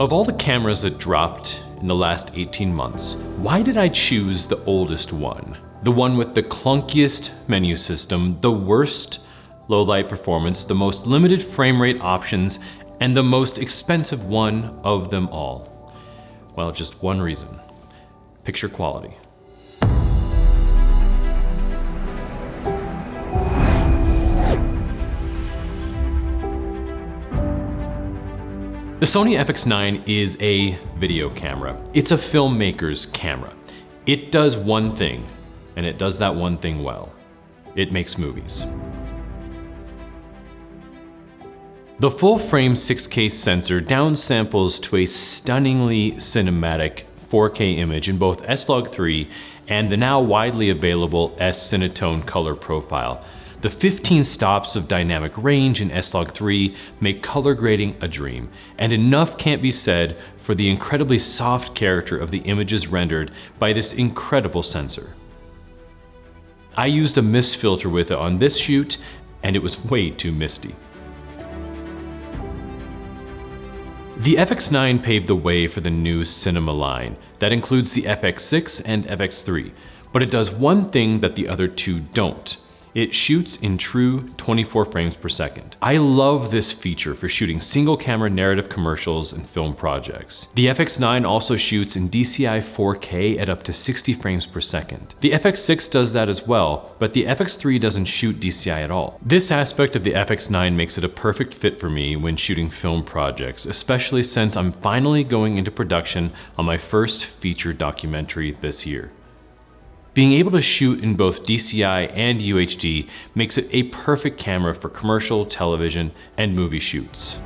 Of all the cameras that dropped in the last 18 months, why did I choose the oldest one? The one with the clunkiest menu system, the worst low light performance, the most limited frame rate options, and the most expensive one of them all? Well, just one reason: picture quality. The Sony FX9 is a video camera. It's a filmmaker's camera. It does one thing, and it does that one thing well. It makes movies. The full-frame 6K sensor downsamples to a stunningly cinematic 4K image in both S-Log3 and the now widely available S-Cinetone color profile. The 15 stops of dynamic range in S-Log3 make color grading a dream, and enough can't be said for the incredibly soft character of the images rendered by this incredible sensor. I used a mist filter with it on this shoot, and it was way too misty. The FX9 paved the way for the new cinema line that includes the FX6 and FX3, but it does one thing that the other two don't. It shoots in true 24 frames per second. I love this feature for shooting single camera narrative commercials and film projects. The FX9 also shoots in DCI 4K at up to 60 frames per second. The FX6 does that as well, but the FX3 doesn't shoot DCI at all. This aspect of the FX9 makes it a perfect fit for me when shooting film projects, especially since I'm finally going into production on my first feature documentary this year. Being able to shoot in both DCI and UHD makes it a perfect camera for commercial, television, and movie shoots.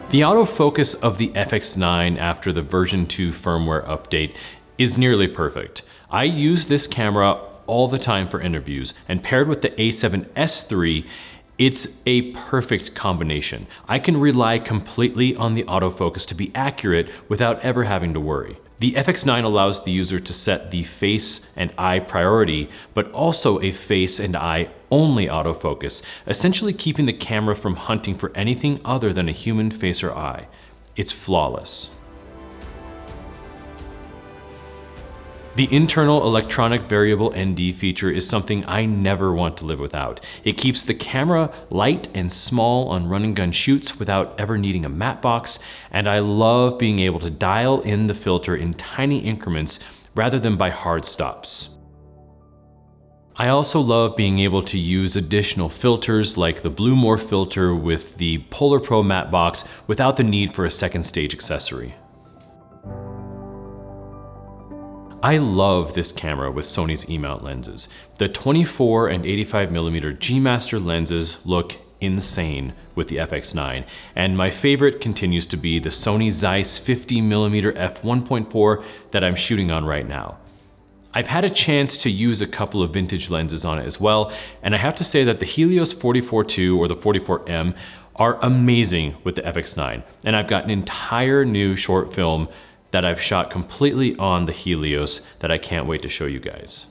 The autofocus of the FX9 after the version 2 firmware update is nearly perfect. I use this camera all the time for interviews, and paired with the A7S III, it's a perfect combination. I can rely completely on the autofocus to be accurate without ever having to worry. The FX9 allows the user to set the face and eye priority, but also a face and eye only autofocus, essentially keeping the camera from hunting for anything other than a human face or eye. It's flawless. The internal electronic variable ND feature is something I never want to live without. It keeps the camera light and small on run and gun shoots without ever needing a matte box, and I love being able to dial in the filter in tiny increments rather than by hard stops. I also love being able to use additional filters like the Blue More filter with the Polar Pro matte box without the need for a second stage accessory. I love this camera with Sony's E-mount lenses. The 24 and 85mm G-Master lenses look insane with the FX9, and my favorite continues to be the Sony Zeiss 50mm f1.4 that I'm shooting on right now. I've had a chance to use a couple of vintage lenses on it as well, and I have to say that the Helios 44-2 or the 44M are amazing with the FX9, and I've got an entire new short film that I've shot completely on the Helios that I can't wait to show you guys.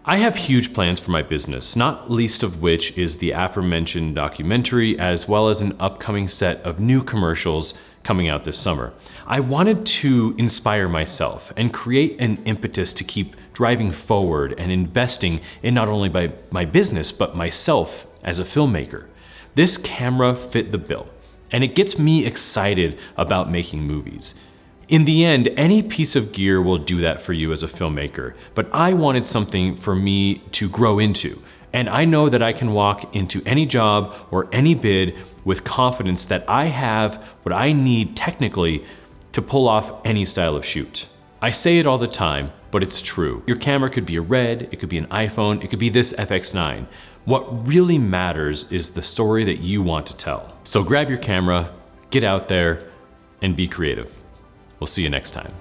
I have huge plans for my business, not least of which is the aforementioned documentary, as well as an upcoming set of new commercials coming out this summer. I wanted to inspire myself and create an impetus to keep driving forward and investing in not only my business, but myself as a filmmaker. This camera fit the bill, and it gets me excited about making movies. In the end, any piece of gear will do that for you as a filmmaker, but I wanted something for me to grow into, and I know that I can walk into any job or any bid with confidence that I have what I need technically to pull off any style of shoot. I say it all the time, but it's true. Your camera could be a Red, it could be an iPhone, it could be this FX9. What really matters is the story that you want to tell. So grab your camera, get out there, and be creative. We'll see you next time.